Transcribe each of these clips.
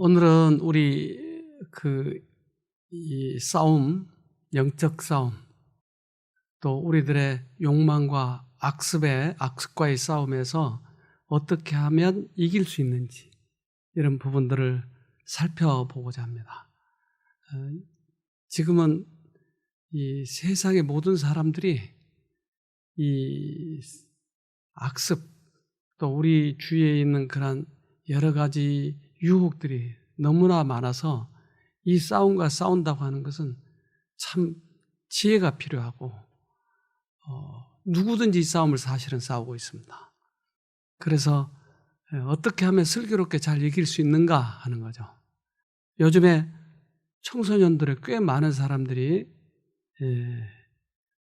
오늘은 우리 이 싸움, 영적 싸움, 또 우리들의 욕망과 악습과의 싸움에서 어떻게 하면 이길 수 있는지 이런 부분들을 살펴보고자 합니다. 지금은 이 세상의 모든 사람들이 이 악습, 또 우리 주위에 있는 그런 여러 가지 유혹들이 너무나 많아서 이 싸움과 싸운다고 하는 것은 참 지혜가 필요하고 누구든지 이 싸움을 사실은 싸우고 있습니다. 그래서 어떻게 하면 슬기롭게 잘 이길 수 있는가 하는 거죠. 요즘에 청소년들의 꽤 많은 사람들이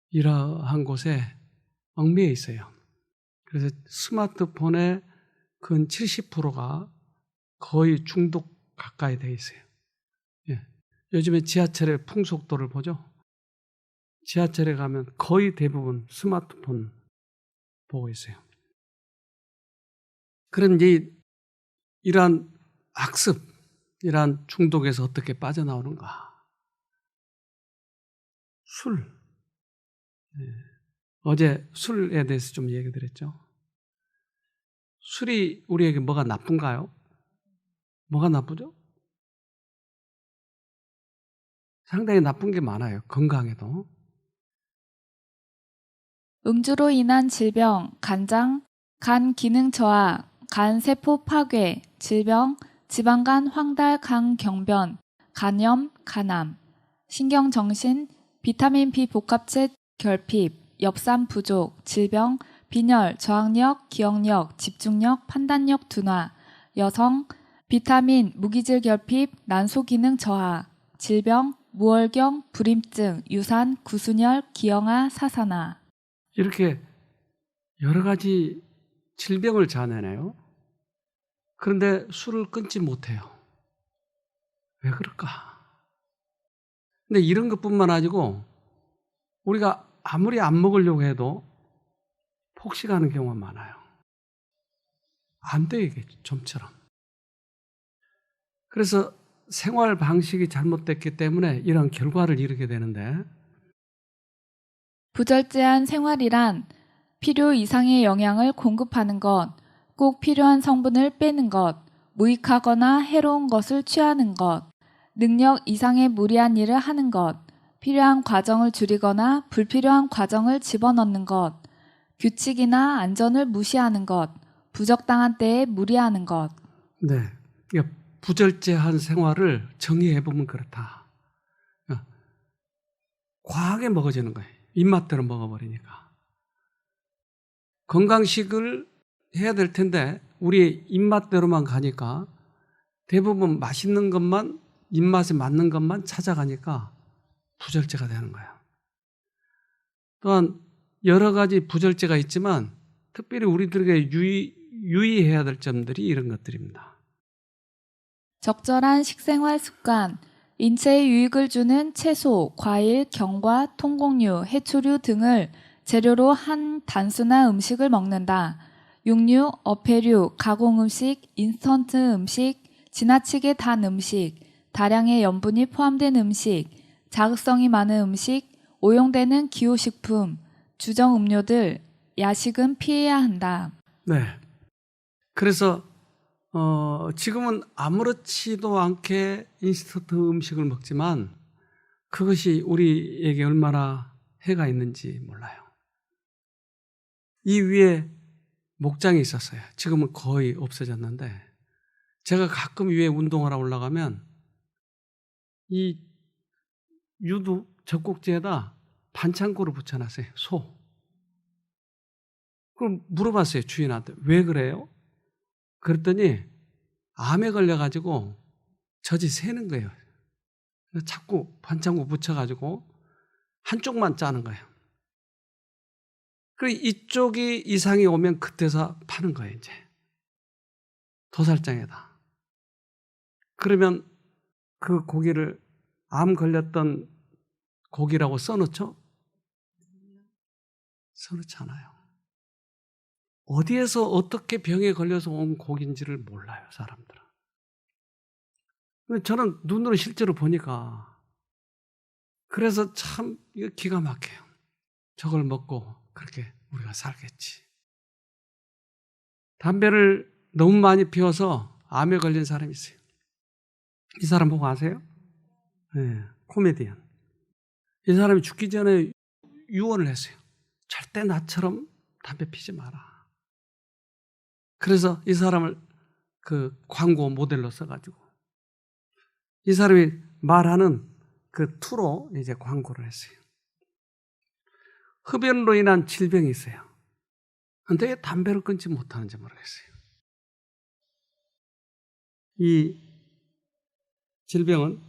이러한 곳에 얽매여 있어요. 그래서 스마트폰의 근 70%가 거의 중독 가까이 돼 있어요. 요즘에 지하철의 풍속도를 보죠. 지하철에 가면 거의 대부분 스마트폰 보고 있어요. 그런데 이러한 악습, 이러한 중독에서 어떻게 빠져나오는가? 술. 어제 술에 대해서 좀 얘기 드렸죠. 술이 우리에게 뭐가 나쁜가요? 뭐가 나쁘죠? 상당히 나쁜 게 많아요. 건강에도. 음주로 인한 질병, 간장, 간 기능 저하, 간 세포 파괴, 질병, 지방간 황달 강경변, 간염, 간암, 신경정신, 비타민 B 복합체 결핍, 엽산 부족, 질병, 빈혈, 저항력, 기억력, 집중력, 판단력 둔화, 여성, 비타민, 무기질 결핍, 난소 기능 저하, 질병, 무월경, 불임증, 유산, 구순혈, 기형아, 사산화. 이렇게 여러 가지 질병을 자아내네요. 그런데 술을 끊지 못해요. 왜 그럴까? 근데 이런 것뿐만 아니고 우리가 아무리 안 먹으려고 해도 폭식하는 경우가 많아요. 안 돼, 이게 좀처럼. 그래서 생활 방식이 잘못됐기 때문에 이런 결과를 이루게 되는데, 부절제한 생활이란 필요 이상의 영양을 공급하는 것, 꼭 필요한 성분을 빼는 것, 무익하거나 해로운 것을 취하는 것, 능력 이상의 무리한 일을 하는 것, 필요한 과정을 줄이거나 불필요한 과정을 집어넣는 것, 규칙이나 안전을 무시하는 것, 부적당한 때에 무리하는 것. 네, 그러니까 부절제한 생활을 정의해보면 그렇다. 과하게 먹어지는 거예요. 입맛대로 먹어버리니까. 건강식을 해야 될 텐데 우리 입맛대로만 가니까 대부분 맛있는 것만, 입맛에 맞는 것만 찾아가니까 부절제가 되는 거예요. 또한 여러 가지 부절제가 있지만 특별히 우리들에게 유의해야 될 점들이 이런 것들입니다. 적절한 식생활 습관, 인체에 유익을 주는 채소, 과일, 견과, 통곡류, 해초류 등을 재료로 한 단순한 음식을 먹는다. 육류, 어패류, 가공음식, 인스턴트 음식, 지나치게 단 음식, 다량의 염분이 포함된 음식, 자극성이 많은 음식, 오용되는 기호식품, 주정 음료들, 야식은 피해야 한다. 네. 그래서 지금은 아무렇지도 않게 인스턴트 음식을 먹지만 그것이 우리에게 얼마나 해가 있는지 몰라요. 이 위에 목장이 있었어요. 지금은 거의 없어졌는데 제가 가끔 위에 운동하러 올라가면 이 유두 젖꼭지에다 반창고를 붙여놨어요. 소. 그럼 물어봤어요. 주인한테. 왜 그래요? 그랬더니 암에 걸려가지고 젖이 새는 거예요. 자꾸 반창고 붙여가지고 한쪽만 짜는 거예요. 그리고 이쪽이 이상이 오면 그때서 파는 거예요, 이제. 도살장에다. 그러면 그 고기를 암 걸렸던 고기라고 써놓죠? 써놓지 않아요. 어디에서 어떻게 병에 걸려서 온 고기인지를 몰라요, 사람들은. 근데 저는 눈으로 실제로 보니까 그래서 참 이거 기가 막혀요. 저걸 먹고 그렇게 우리가 살겠지. 담배를 너무 많이 피워서 암에 걸린 사람이 있어요. 이 사람 보고 아세요? 네, 코미디언. 이 사람이 죽기 전에 유언을 했어요. 절대 나처럼 담배 피지 마라. 그래서 이 사람을 그 광고 모델로 써가지고 이 사람이 말하는 그 투로 이제 광고를 했어요. 흡연으로 인한 질병이 있어요. 근데 왜 담배를 끊지 못하는지 모르겠어요. 이 질병은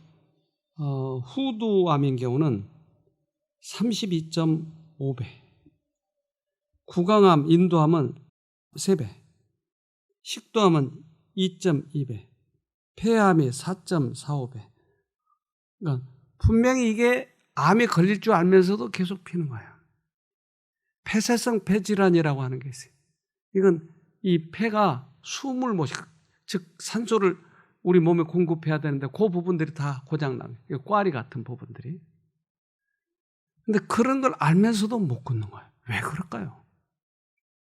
후두암인 경우는 32.5배, 구강암, 인두암은 3배, 식도암은 2.2배, 폐암이 4.45배. 그러니까 분명히 이게 암에 걸릴 줄 알면서도 계속 피는 거예요. 폐쇄성 폐질환이라고 하는 게 있어요. 이건 이 폐가 숨을 못 쉬고, 즉 산소를 우리 몸에 공급해야 되는데 그 부분들이 다 고장나요. 꽈리 같은 부분들이. 근데 그런 걸 알면서도 못 끊는 거예요. 왜 그럴까요?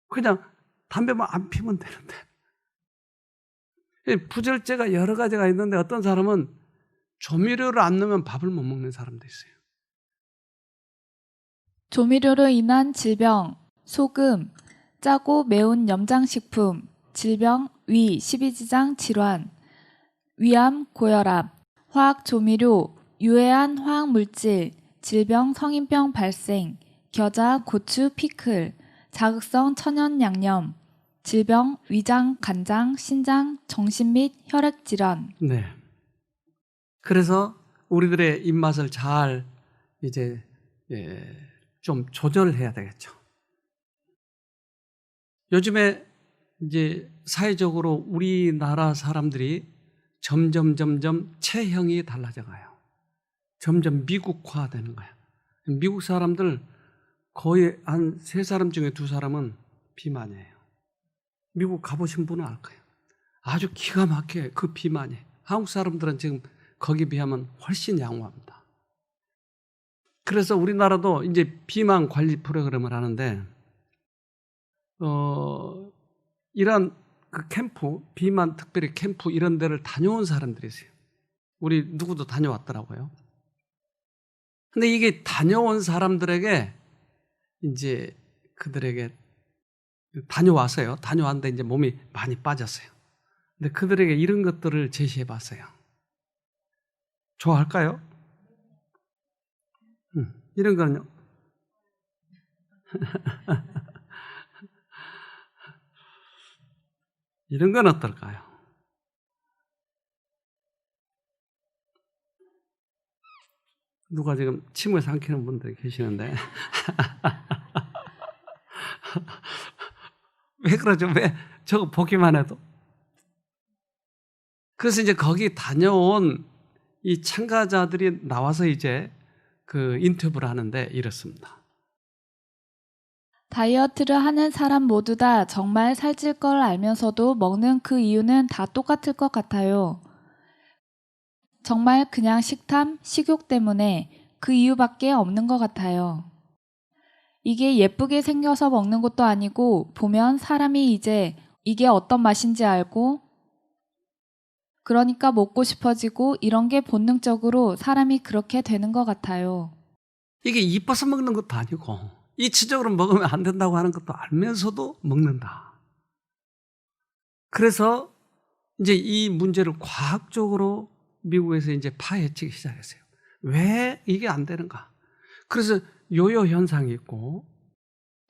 그냥 담배만 안 피면 되는데. 부절제가 여러 가지가 있는데 어떤 사람은 조미료를 안 넣으면 밥을 못 먹는 사람도 있어요. 조미료로 인한 질병, 소금, 짜고 매운 염장식품, 질병, 위, 십이지장 질환, 위암, 고혈압, 화학조미료, 유해한 화학물질, 질병, 성인병 발생, 겨자, 고추, 피클, 자극성 천연 양념, 질병, 위장, 간장, 신장, 정신 및 혈액 질환. 네. 그래서 우리들의 입맛을 잘 이제 좀 조절해야 되겠죠. 요즘에 이제 사회적으로 우리나라 사람들이 점점 체형이 달라져 가요. 점점 미국화되는 거예요. 미국 사람들 거의 한 3사람 중에 2사람은 비만이에요. 미국 가보신 분은 알 거예요. 아주 기가 막혀요. 그 비만이. 한국 사람들은 지금 거기에 비하면 훨씬 양호합니다. 그래서 우리나라도 이제 비만 관리 프로그램을 하는데 이런 그 캠프, 비만 특별히 캠프 이런 데를 다녀온 사람들이 있어요. 우리 누구도 다녀왔더라고요. 근데 이게 다녀온 사람들에게 이제 그들에게 다녀왔어요. 다녀왔는데 이제 몸이 많이 빠졌어요. 근데 그들에게 이런 것들을 제시해 봤어요. 좋아할까요? 이런 거는요. 이런 건 어떨까요? 누가 지금 침을 삼키는 분들이 계시는데 왜 그러죠? 왜 저거 보기만 해도? 그래서 이제 거기 다녀온 이 참가자들이 나와서 이제 그 인터뷰를 하는데 이렇습니다. 다이어트를 하는 사람 모두 다 정말 살찔 걸 알면서도 먹는 그 이유는 다 똑같을 것 같아요. 정말 그냥 식탐, 식욕 때문에 그 이유밖에 없는 것 같아요. 이게 예쁘게 생겨서 먹는 것도 아니고 보면 사람이 이제 이게 어떤 맛인지 알고 그러니까 먹고 싶어지고 이런 게 본능적으로 사람이 그렇게 되는 것 같아요. 이게 이뻐서 먹는 것도 아니고 이치적으로 먹으면 안 된다고 하는 것도 알면서도 먹는다. 그래서 이제 이 문제를 과학적으로 미국에서 이제 파헤치기 시작했어요. 왜 이게 안 되는가? 그래서 요요 현상이 있고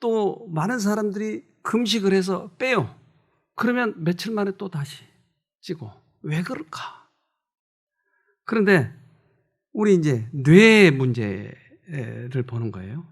또 많은 사람들이 금식을 해서 빼요. 그러면 며칠 만에 또 다시 찌고 왜 그럴까? 그런데 우리 이제 뇌의 문제를 보는 거예요.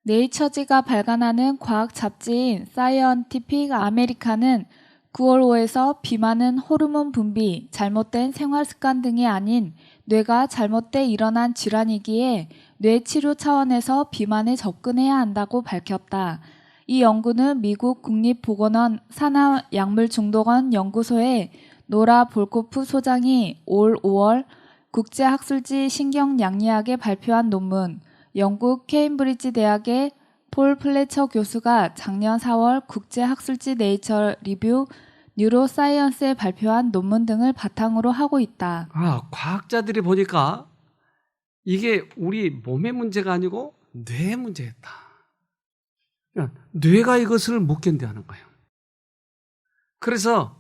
네이처지가 발간하는 과학 잡지인 사이언티픽 아메리카는 9월 5에서 비만은 호르몬 분비, 잘못된 생활 습관 등이 아닌 뇌가 잘못돼 일어난 질환이기에 뇌 치료 차원에서 비만에 접근해야 한다고 밝혔다. 이 연구는 미국 국립보건원 산하약물중독원 연구소의 노라 볼코프 소장이 올 5월 국제학술지 신경양리학에 발표한 논문, 영국 케임브리지 대학의 폴 플래처 교수가 작년 4월 국제학술지 네이처 리뷰 뉴로사이언스에 발표한 논문 등을 바탕으로 하고 있다. 과학자들이 보니까 이게 우리 몸의 문제가 아니고 뇌의 문제였다. 그러니까 뇌가 이것을 못 견뎌하는 거예요. 그래서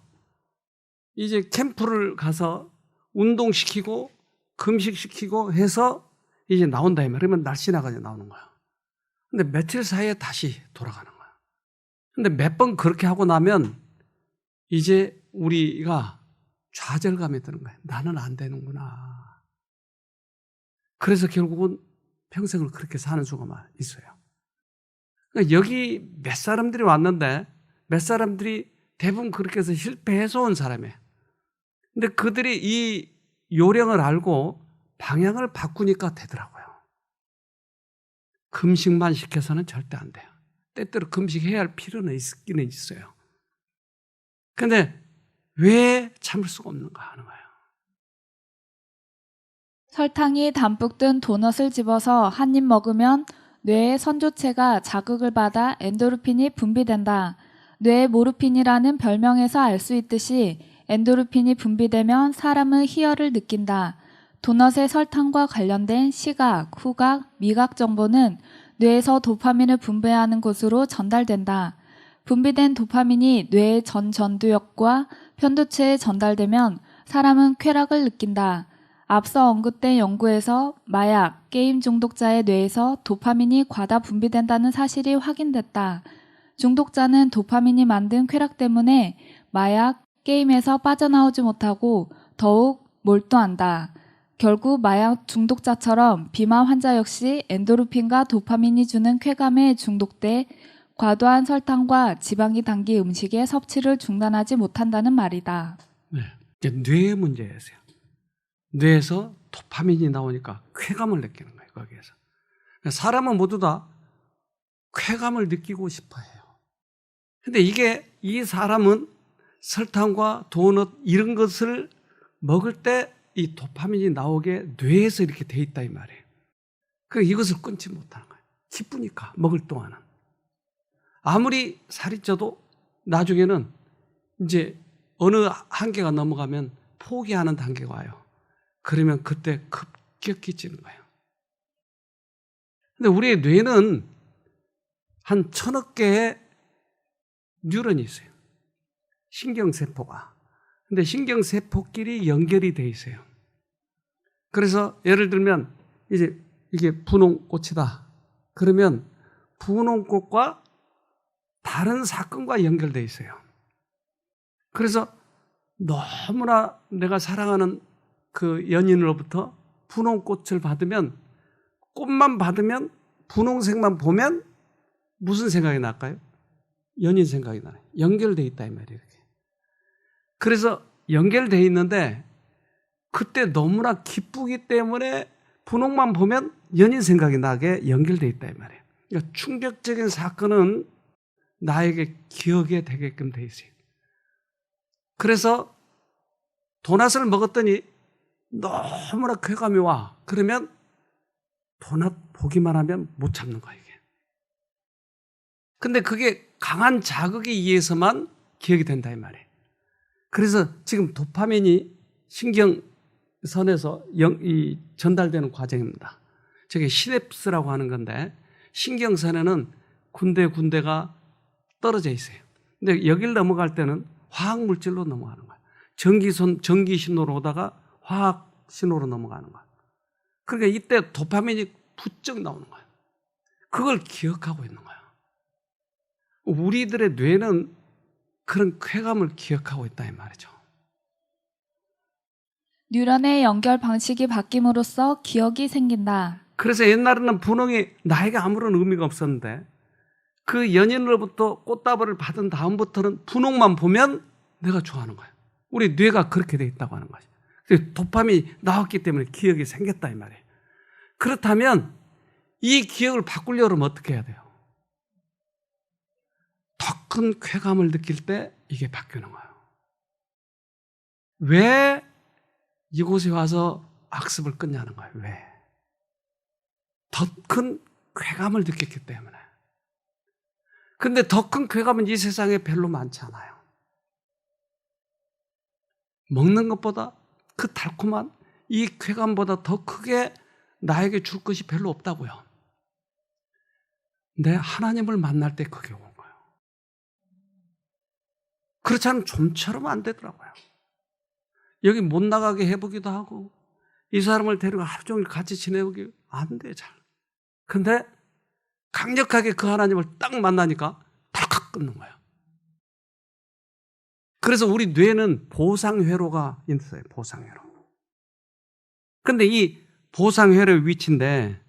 이제 캠프를 가서 운동시키고 금식시키고 해서 이제 나온다. 그러면 날씬하게 나오는 거야. 근데 며칠 사이에 다시 돌아가는 거야. 근데 몇 번 그렇게 하고 나면 이제 우리가 좌절감이 드는 거야. 나는 안 되는구나. 그래서 결국은 평생을 그렇게 사는 수가 있어요. 그러니까 여기 몇 사람들이 왔는데 몇 사람들이 대부분 그렇게 해서 실패해서 온 사람이에요. 근데 그들이 이 요령을 알고 방향을 바꾸니까 되더라고요. 금식만 시켜서는 절대 안 돼요. 때때로 금식해야 할 필요는 있기는 있어요. 근데 왜 참을 수가 없는가 하는 거예요. 설탕이 담뿍 든 도넛을 집어서 한 입 먹으면 뇌의 선조체가 자극을 받아 엔도르핀이 분비된다. 뇌의 모르핀이라는 별명에서 알 수 있듯이 엔도르핀이 분비되면 사람은 희열을 느낀다. 도넛의 설탕과 관련된 시각, 후각, 미각 정보는 뇌에서 도파민을 분비하는 곳으로 전달된다. 분비된 도파민이 뇌의 전두엽과 편두체에 전달되면 사람은 쾌락을 느낀다. 앞서 언급된 연구에서 마약, 게임 중독자의 뇌에서 도파민이 과다 분비된다는 사실이 확인됐다. 중독자는 도파민이 만든 쾌락 때문에 마약, 게임에서 빠져나오지 못하고 더욱 몰두한다. 결국 마약 중독자처럼 비만 환자 역시 엔도르핀과 도파민이 주는 쾌감에 중독돼 과도한 설탕과 지방이 담긴 음식의 섭취를 중단하지 못한다는 말이다. 네, 이제 뇌의 문제였어요. 뇌에서 도파민이 나오니까 쾌감을 느끼는 거예요. 거기에서. 사람은 모두 다 쾌감을 느끼고 싶어 해요. 근데 이 사람은 설탕과 도넛 이런 것을 먹을 때 이 도파민이 나오게 뇌에서 이렇게 돼 있다 이 말이에요. 그러니까 이것을 끊지 못하는 거예요. 기쁘니까 먹을 동안은. 아무리 살이 쪄도 나중에는 이제 어느 한계가 넘어가면 포기하는 단계가 와요. 그러면 그때 급격히 찌는 거예요. 근데 우리의 뇌는 한 1000억 개의 뉴런이 있어요. 신경세포가. 근데 신경세포끼리 연결이 돼 있어요. 그래서 예를 들면 이제 이게 분홍꽃이다. 그러면 분홍꽃과 다른 사건과 연결돼 있어요. 그래서 너무나 내가 사랑하는 그 연인으로부터 분홍꽃을 받으면 꽃만 받으면 분홍색만 보면 무슨 생각이 날까요? 연인 생각이 나요. 연결돼 있다 이 말이에요. 이렇게. 그래서 연결돼 있는데 그때 너무나 기쁘기 때문에 분홍만 보면 연인 생각이 나게 연결돼 있다 이 말이에요. 그러니까 충격적인 사건은 나에게 기억에 되게끔 돼 있어요. 그래서 도넛을 먹었더니 너무나 쾌감이 와. 그러면 도넛 보기만 하면 못 참는 거야 이게. 근데 그게 강한 자극에 의해서만 기억이 된다 이 말이에요. 그래서 지금 도파민이 신경선에서 전달되는 과정입니다. 저게 시냅스라고 하는 건데 신경선에는 군데가 떨어져 있어요. 근데 여길 넘어갈 때는 화학물질로 넘어가는 거예요. 전기 신호로 오다가 화학 신호로 넘어가는 거예요. 그러니까 이때 도파민이 부쩍 나오는 거예요. 그걸 기억하고 있는 거예요. 우리들의 뇌는 그런 쾌감을 기억하고 있다 이 말이죠. 뉴런의 연결 방식이 바뀜으로써 기억이 생긴다. 그래서 옛날에는 분홍이 나에게 아무런 의미가 없었는데 그 연인으로부터 꽃다발을 받은 다음부터는 분홍만 보면 내가 좋아하는 거예요. 우리 뇌가 그렇게 돼 있다고 하는 거죠. 도파민이 나왔기 때문에 기억이 생겼다 이 말이에요. 그렇다면 이 기억을 바꾸려면 어떻게 해야 돼요? 더 큰 쾌감을 느낄 때 이게 바뀌는 거예요. 왜 이곳에 와서 악습을 끊냐는 거예요. 왜? 더 큰 쾌감을 느꼈기 때문에. 근데 더 큰 쾌감은 이 세상에 별로 많지 않아요. 먹는 것보다 그 달콤한 이 쾌감보다 더 크게 나에게 줄 것이 별로 없다고요. 내 하나님을 만날 때 그게 온 거예요. 그렇지 않으면 좀처럼 안 되더라고요. 여기 못 나가게 해보기도 하고 이 사람을 데리고 하루 종일 같이 지내보기 안 돼, 잘. 근데 강력하게 그 하나님을 딱 만나니까 덜컥 끊는 거예요. 그래서 우리 뇌는 보상회로가 있어요. 보상회로. 근데 이 보상회로의 위치인데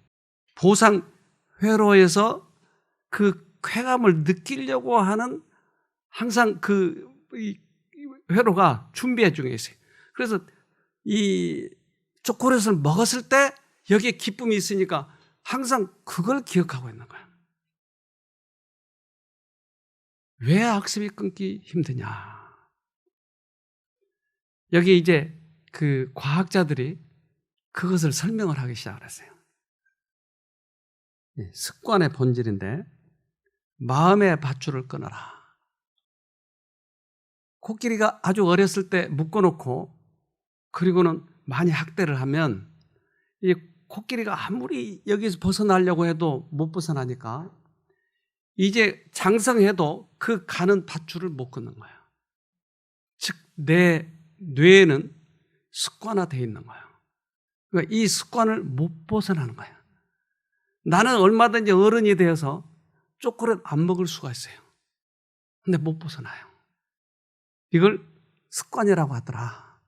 보상회로에서 그 쾌감을 느끼려고 하는 항상 이 회로가 준비해 중에 있어요. 그래서 이 초콜릿을 먹었을 때 여기에 기쁨이 있으니까 항상 그걸 기억하고 있는 거예요. 왜 악습이 끊기 힘드냐? 여기 이제 그 과학자들이 그것을 설명을 하기 시작을 했어요. 습관의 본질인데 마음의 밧줄을 끊어라. 코끼리가 아주 어렸을 때 묶어놓고 그리고는 많이 학대를 하면 이 코끼리가 아무리 여기서 벗어나려고 해도 못 벗어나니까 이제 장성해도 그 가는 밧줄을 못 끊는 거예요. 즉, 내 뇌에는 습관화되어 있는 거예요. 그러니까 이 습관을 못 벗어나는 거예요. 나는 얼마든지 어른이 되어서 초콜릿 안 먹을 수가 있어요. 근데 못 벗어나요. 이걸 습관이라고 하더라.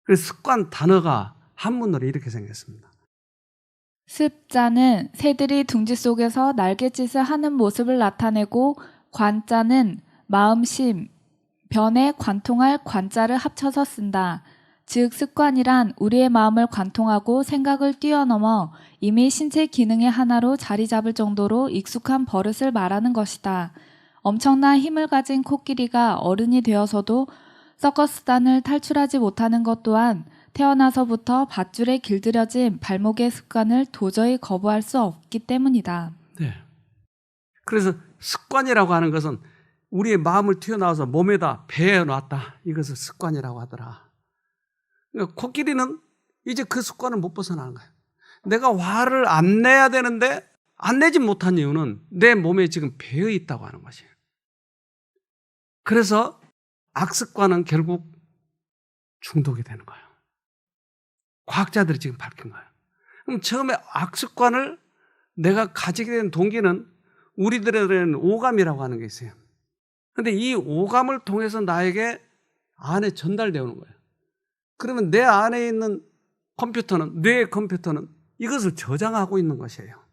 그래서 습관 단어가 한문으로 이렇게 생겼습니다. 습자는 새들이 둥지 속에서 날갯짓을 하는 모습을 나타내고 관자는 마음심, 변에 관통할 관자를 합쳐서 쓴다. 즉 습관이란 우리의 마음을 관통하고 생각을 뛰어넘어 이미 신체 기능의 하나로 자리 잡을 정도로 익숙한 버릇을 말하는 것이다. 엄청난 힘을 가진 코끼리가 어른이 되어서도 서커스단을 탈출하지 못하는 것 또한 태어나서부터 밧줄에 길들여진 발목의 습관을 도저히 거부할 수 없기 때문이다. 네. 그래서 습관이라고 하는 것은 우리의 마음을 튀어나와서 몸에다 배에 놨다. 이것을 습관이라고 하더라. 그러니까 코끼리는 이제 그 습관을 못 벗어나는 거예요. 내가 화를 안 내야 되는데 안 내지 못한 이유는 내 몸에 지금 배어 있다고 하는 것이에요. 그래서 악습관은 결국 중독이 되는 거예요. 과학자들이 지금 밝힌 거예요. 그럼 처음에 악습관을 내가 가지게 된 동기는 우리들에게는 오감이라고 하는 게 있어요. 그런데 이 오감을 통해서 나에게 안에 전달되어 오는 거예요. 그러면 내 안에 있는 컴퓨터는, 뇌의 컴퓨터는 이것을 저장하고 있는 것이에요.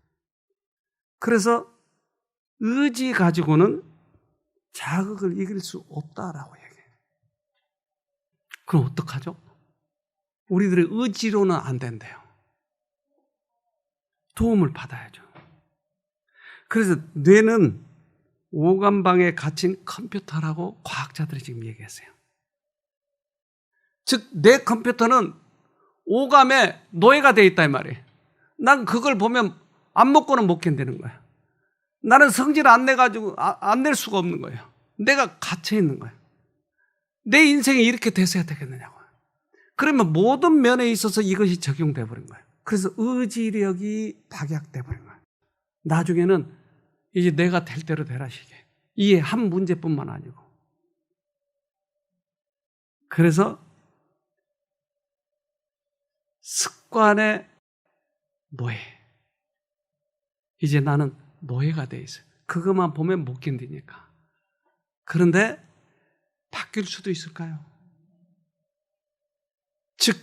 그래서 의지 가지고는 자극을 이길 수 없다라고 얘기해요. 그럼 어떡하죠? 우리들의 의지로는 안 된대요. 도움을 받아야죠. 그래서 뇌는 오감방에 갇힌 컴퓨터라고 과학자들이 지금 얘기했어요. 즉, 내 컴퓨터는 오감에 노예가 되어 있다 이 말이에요. 난 그걸 보면 안 먹고는 못 견디는 거야. 나는 성질 안 내가지고 안 낼 수가 없는 거예요. 내가 갇혀 있는 거예요. 내 인생이 이렇게 돼서야 되겠느냐고. 그러면 모든 면에 있어서 이것이 적용돼 버린 거예요. 그래서 의지력이 박약돼 버린 거예요. 나중에는 이제 내가 될 대로 되라 시게. 이게 한 문제뿐만 아니고. 그래서 습관의 노예. 이제 나는 노예가 돼 있어요. 그것만 보면 못 견디니까. 그런데 바뀔 수도 있을까요? 즉,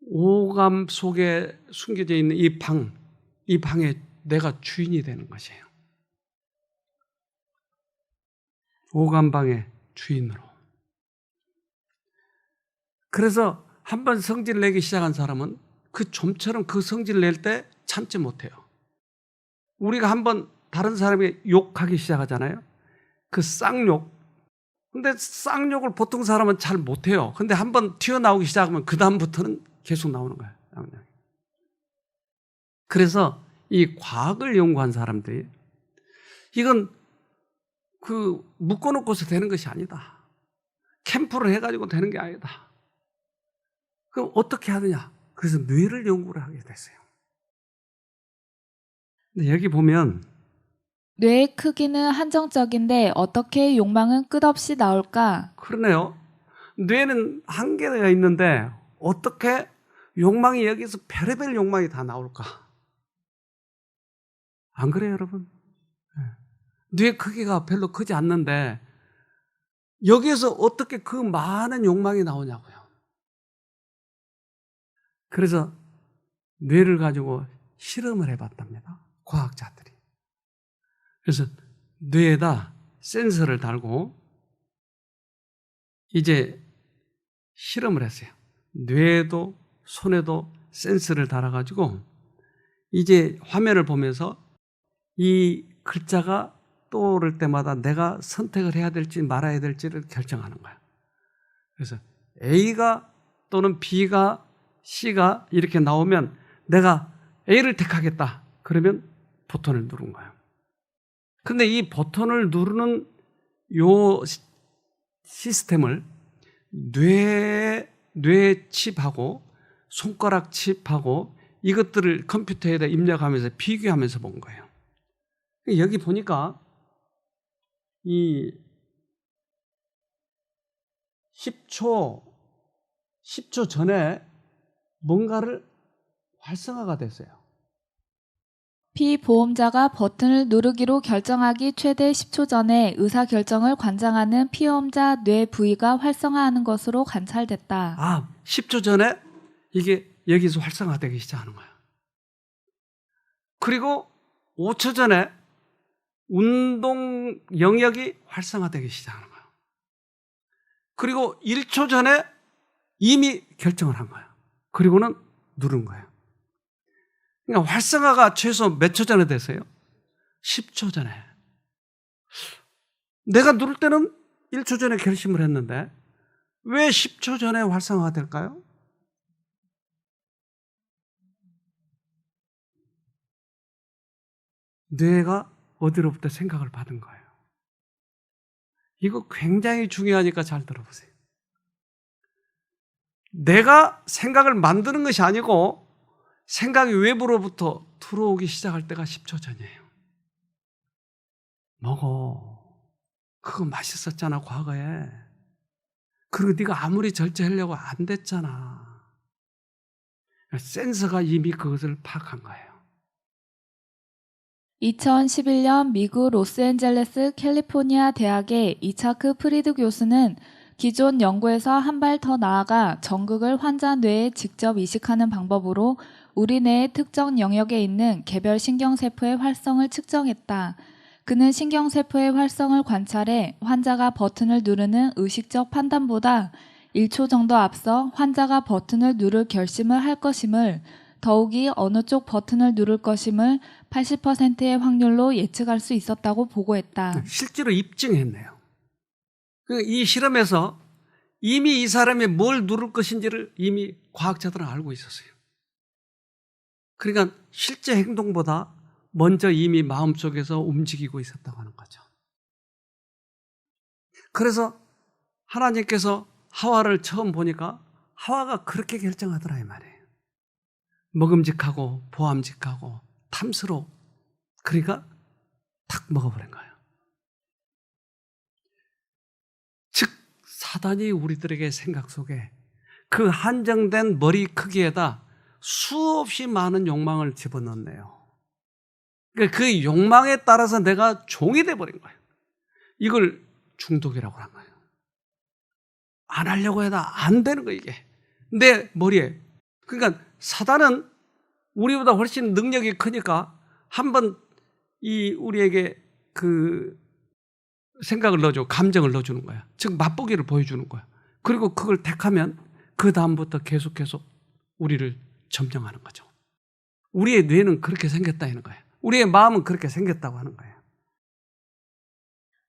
오감 속에 숨겨져 있는 이 방에 내가 주인이 되는 것이에요. 오감방의 주인으로. 그래서 한번 성질 내기 시작한 사람은 그 좀처럼 그 성질 낼 때 참지 못해요. 우리가 한번 다른 사람에게 욕하기 시작하잖아요. 그 쌍욕, 근데 쌍욕을 보통 사람은 잘 못해요. 근데 한번 튀어나오기 시작하면 그다음부터는 계속 나오는 거예요. 쌍욕이. 그래서 이 과학을 연구한 사람들이 이건 묶어놓고서 되는 것이 아니다. 캠프를 해가지고 되는 게 아니다. 그럼 어떻게 하느냐? 그래서 뇌를 연구를 하게 됐어요. 근데 여기 보면 뇌의 크기는 한정적인데 어떻게 욕망은 끝없이 나올까? 그러네요. 뇌는 한계가 있는데 어떻게 욕망이 여기서 별의별 욕망이 다 나올까? 안 그래요, 여러분? 뇌 크기가 별로 크지 않는데 여기에서 어떻게 그 많은 욕망이 나오냐고요. 그래서 뇌를 가지고 실험을 해봤답니다. 과학자들이. 그래서 뇌에다 센서를 달고 이제 실험을 했어요. 뇌에도 손에도 센서를 달아가지고 이제 화면을 보면서 이 글자가 떠오를 때마다 내가 선택을 해야 될지 말아야 될지를 결정하는 거야. 그래서 A가 또는 B가 C가 이렇게 나오면 내가 A를 택하겠다. 그러면 버튼을 누른 거예요. 근데 이 버튼을 누르는 요 시스템을 뇌 칩하고 손가락 칩하고 이것들을 컴퓨터에다 입력하면서 비교하면서 본 거예요. 여기 보니까 이 10초 전에 뭔가를 활성화가 됐어요. 피보험자가 버튼을 누르기로 결정하기 최대 10초 전에 의사결정을 관장하는 피보험자 뇌 부위가 활성화하는 것으로 관찰됐다. 10초 전에 이게 여기서 활성화되기 시작하는 거예요. 그리고 5초 전에 운동 영역이 활성화되기 시작하는 거예요. 그리고 1초 전에 이미 결정을 한 거예요. 그리고는 누른 거예요. 그러니까 활성화가 최소 몇 초 전에 됐어요? 10초 전에. 내가 누를 때는 1초 전에 결심을 했는데 왜 10초 전에 활성화가 될까요? 뇌가 어디로부터 생각을 받은 거예요. 이거 굉장히 중요하니까 잘 들어보세요. 내가 생각을 만드는 것이 아니고 생각이 외부로부터 들어오기 시작할 때가 10초 전이에요. 먹어. 그거 맛있었잖아, 과거에. 그리고 네가 아무리 절제하려고 안 됐잖아. 센서가 이미 그것을 파악한 거예요. 2011년 미국 로스앤젤레스 캘리포니아 대학의 이차크 프리드 교수는 기존 연구에서 한 발 더 나아가 전극을 환자 뇌에 직접 이식하는 방법으로 우리 뇌의 특정 영역에 있는 개별 신경세포의 활성을 측정했다. 그는 신경세포의 활성을 관찰해 환자가 버튼을 누르는 의식적 판단보다 1초 정도 앞서 환자가 버튼을 누를 결심을 할 것임을, 더욱이 어느 쪽 버튼을 누를 것임을 80%의 확률로 예측할 수 있었다고 보고했다. 실제로 입증했네요. 이 실험에서 이미 이 사람이 뭘 누를 것인지를 이미 과학자들은 알고 있었어요. 그러니까 실제 행동보다 먼저 이미 마음속에서 움직이고 있었다고 하는 거죠. 그래서 하나님께서 하와를 처음 보니까 하와가 그렇게 결정하더라 이 말이에요. 먹음직하고 보암직하고 탐스러워. 그러니까 탁 먹어버린 거예요. 즉 사단이 우리들에게 생각 속에 그 한정된 머리 크기에다 수없이 많은 욕망을 집어넣네요. 그러니까 그 욕망에 따라서 내가 종이 돼버린 거예요. 이걸 중독이라고 하는 거예요. 안 하려고 해도 안 되는 거예요, 이게. 내 머리에. 그러니까 사단은 우리보다 훨씬 능력이 크니까 한번 우리에게 그 생각을 넣어줘, 감정을 넣어주는 거야. 즉 맛보기를 보여주는 거야. 그리고 그걸 택하면 그 다음부터 계속 우리를 점령하는 거죠. 우리의 뇌는 그렇게 생겼다는 거예요. 우리의 마음은 그렇게 생겼다고 하는 거예요.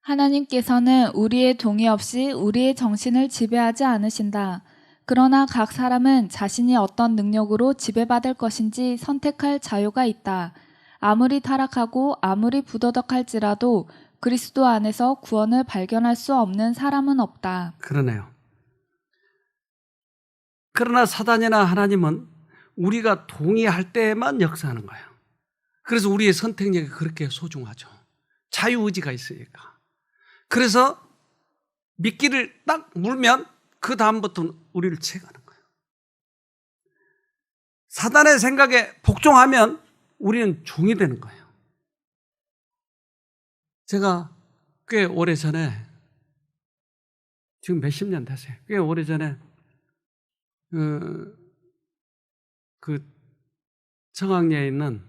하나님께서는 우리의 동의 없이 우리의 정신을 지배하지 않으신다. 그러나 각 사람은 자신이 어떤 능력으로 지배받을 것인지 선택할 자유가 있다. 아무리 타락하고 아무리 부도덕할지라도 그리스도 안에서 구원을 발견할 수 없는 사람은 없다. 그러네요. 그러나 사단이나 하나님은 우리가 동의할 때만 역사하는 거예요. 그래서 우리의 선택력이 그렇게 소중하죠. 자유의지가 있으니까. 그래서 미끼를 딱 물면 그 다음부터는 우리를 채가는 거예요. 사단의 생각에 복종하면 우리는 종이 되는 거예요. 제가 꽤 오래전에, 지금 몇십 년 됐어요. 꽤 오래전에 그 청학리에 있는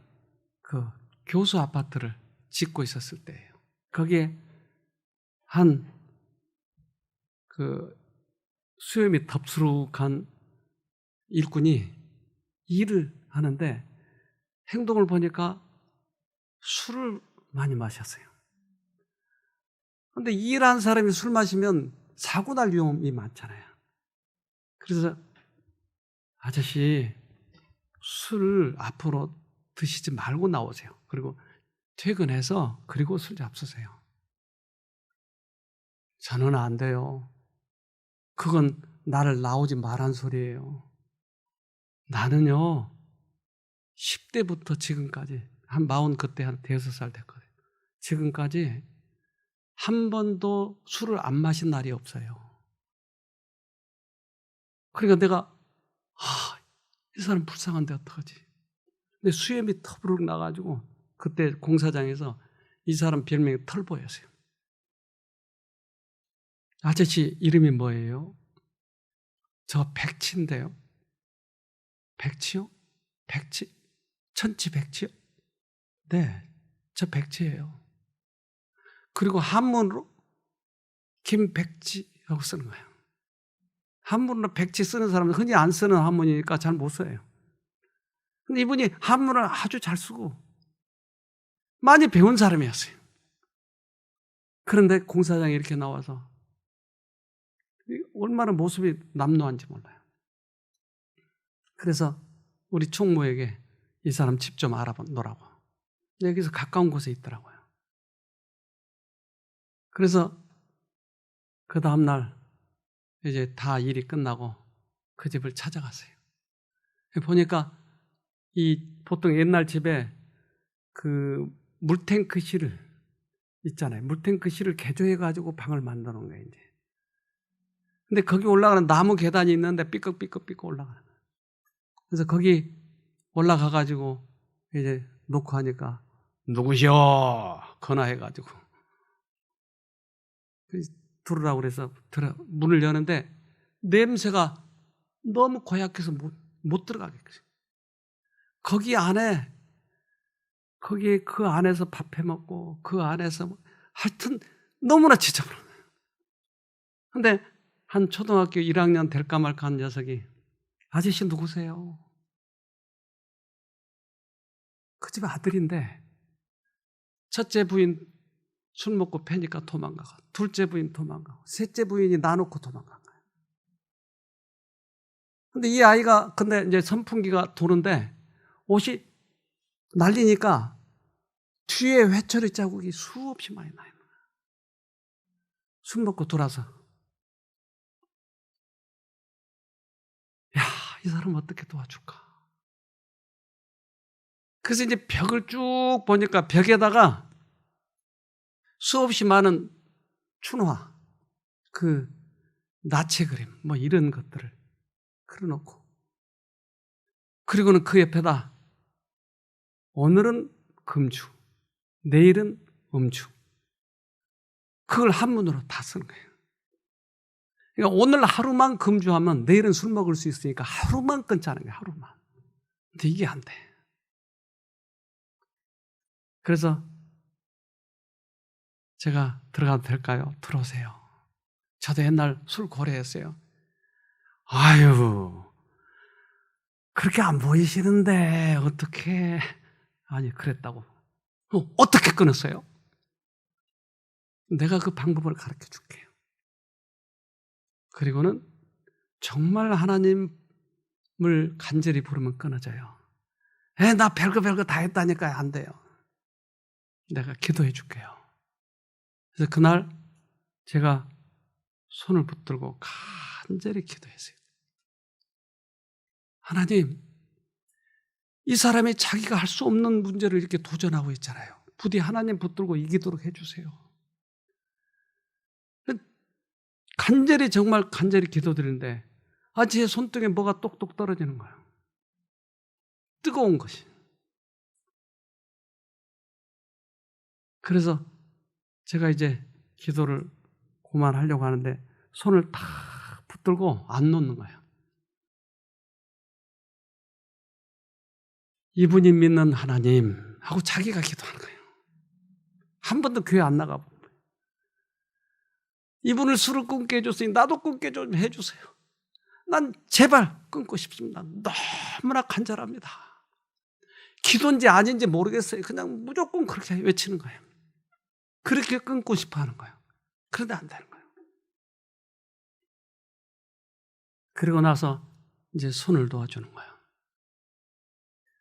그 교수 아파트를 짓고 있었을 때예요. 거기에 한 그 수염이 덥수룩한 일꾼이 일을 하는데 행동을 보니까 술을 많이 마셨어요. 그런데 일하는 사람이 술 마시면 사고 날 위험이 많잖아요. 그래서 아저씨 술 앞으로 드시지 말고 나오세요. 그리고 퇴근해서 그리고 술 잡수세요. 저는 안 돼요. 그건 나를 나오지 말란 소리예요. 나는요 10대부터 지금까지 한 40 그때 한 5살 됐거든요. 지금까지 한 번도 술을 안 마신 날이 없어요. 그러니까 내가 이 사람 불쌍한데 어떡하지? 근데 수염이 터부룩 나가지고 그때 공사장에서 이 사람 별명이 털보였어요. 아저씨 이름이 뭐예요? 저 백치인데요. 백치요? 백치? 천치 백치요? 네, 저 백치예요. 그리고 한문으로 김백치라고 쓰는 거예요. 한문으로 백치 쓰는 사람은 흔히 안 쓰는 한문이니까 잘 못 써요. 근데 이분이 한문을 아주 잘 쓰고 많이 배운 사람이었어요. 그런데 공사장에 이렇게 나와서 얼마나 모습이 남루한지 몰라요. 그래서 우리 총무에게 이 사람 집 좀 알아보라고. 여기서 가까운 곳에 있더라고요. 그래서 그 다음날 이제 다 일이 끝나고 그 집을 찾아갔어요. 보니까 이 보통 옛날 집에 그 물탱크실을 있잖아요. 물탱크실을 개조해가지고 방을 만들어 놓은 거예요, 이제. 근데 거기 올라가는 나무 계단이 있는데 삐걱삐걱 올라가는 거예요. 그래서 거기 올라가가지고 이제 놓고 하니까 누구시오? 전화해가지고 들으라고 그래서 문을 여는데 냄새가 너무 고약해서 못 들어가겠어요. 거기 안에 그 안에서 밥 해먹고 그 안에서 하여튼 너무나 지저분한 거예요. 근데 한 초등학교 1학년 될까 말까 한 녀석이 아저씨 누구세요? 그 집 아들인데 첫째 부인 술 먹고 패니까 도망가고 둘째 부인 도망가고 셋째 부인이 놔놓고 도망간 거예요. 근데 이 아이가 근데 이제 선풍기가 도는데 옷이 날리니까 뒤에 회초리 자국이 수없이 많이 나요. 술 먹고 돌아서 야, 이 사람 어떻게 도와줄까? 그래서 이제 벽을 쭉 보니까 벽에다가 수없이 많은 춘화, 그 나체 그림 뭐 이런 것들을 그려놓고 그리고는 그 옆에다 오늘은 금주, 내일은 음주 그걸 한문으로 다 쓰는 거예요. 그러니까 오늘 하루만 금주하면 내일은 술 먹을 수 있으니까 하루만 끊자는 거예요. 하루만. 근데 이게 안 돼. 그래서 제가 들어가도 될까요? 들어오세요. 저도 옛날 술 고래했어요. 아유, 그렇게 안 보이시는데 어떻게? 아니 그랬다고. 어떻게 끊었어요? 내가 그 방법을 가르쳐 줄게요. 그리고는 정말 하나님을 간절히 부르면 끊어져요. 나 별거 다 했다니까요. 안 돼요. 내가 기도해 줄게요. 그래서 그날 제가 손을 붙들고 간절히 기도했어요. 하나님, 이 사람이 자기가 할 수 없는 문제를 이렇게 도전하고 있잖아요. 부디 하나님 붙들고 이기도록 해주세요. 간절히 정말 간절히 기도드리는데 제 손등에 뭐가 똑똑 떨어지는 거예요. 뜨거운 것이. 그래서 제가 이제 기도를 그만하려고 하는데 손을 탁 붙들고 안 놓는 거예요. 이분이 믿는 하나님 하고 자기가 기도하는 거예요. 한 번도 교회 안 나가고. 이분을 술을 끊게 해줬으니 나도 끊게 좀 해주세요. 난 제발 끊고 싶습니다. 너무나 간절합니다. 기도인지 아닌지 모르겠어요. 그냥 무조건 그렇게 외치는 거예요. 그렇게 끊고 싶어 하는 거예요. 그런데 안 되는 거예요. 그리고 나서 이제 손을 놓아주는 거예요.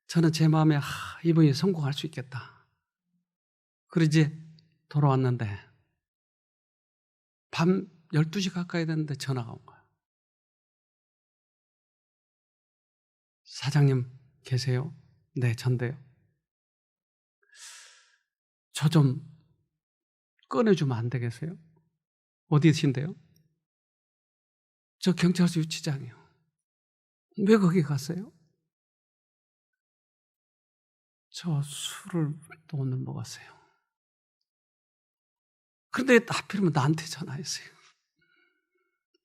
저는 제 마음에 이분이 성공할 수 있겠다. 그리고 이제 돌아왔는데 밤 12시 가까이 됐는데 전화가 온 거예요. 사장님 계세요? 네, 전데요. 저 좀 꺼내주면 안 되겠어요? 어디신데요? 저 경찰서 유치장이요. 왜 거기 갔어요? 저 술을 또 오늘 먹었어요. 그런데 하필이면 나한테 전화했어요.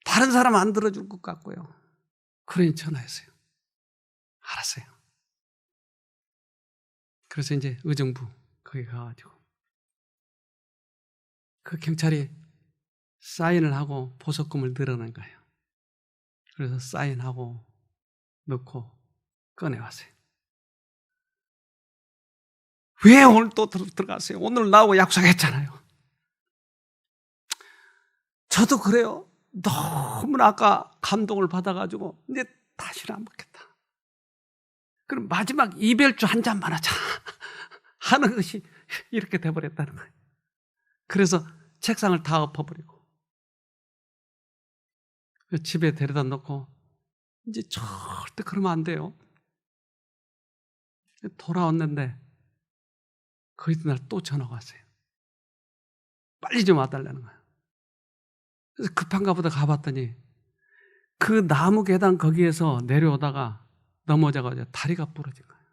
다른 사람 안 들어줄 것 같고요. 그러니 전화했어요. 알았어요. 그래서 이제 의정부 거기 가가지고 그 경찰이 사인을 하고 보석금을 늘어난 거예요. 그래서 사인하고 넣고 꺼내왔어요. 왜 오늘 또 들어가세요? 오늘 나오고 약속했잖아요. 저도 그래요. 너무나 아까 감동을 받아가지고 이제 다시는 안 먹겠다. 그럼 마지막 이별주 한 잔만 하자 하는 것이 이렇게 돼버렸다는 거예요. 그래서 책상을 다 엎어버리고 집에 데려다 놓고 이제 절대 그러면 안 돼요. 돌아왔는데 그 이튿날 또 전화가 왔어요. 빨리 좀 와달라는 거예요. 그래서 급한가 보다 가봤더니 그 나무 계단 거기에서 내려오다가 넘어져가지고 다리가 부러진 거예요.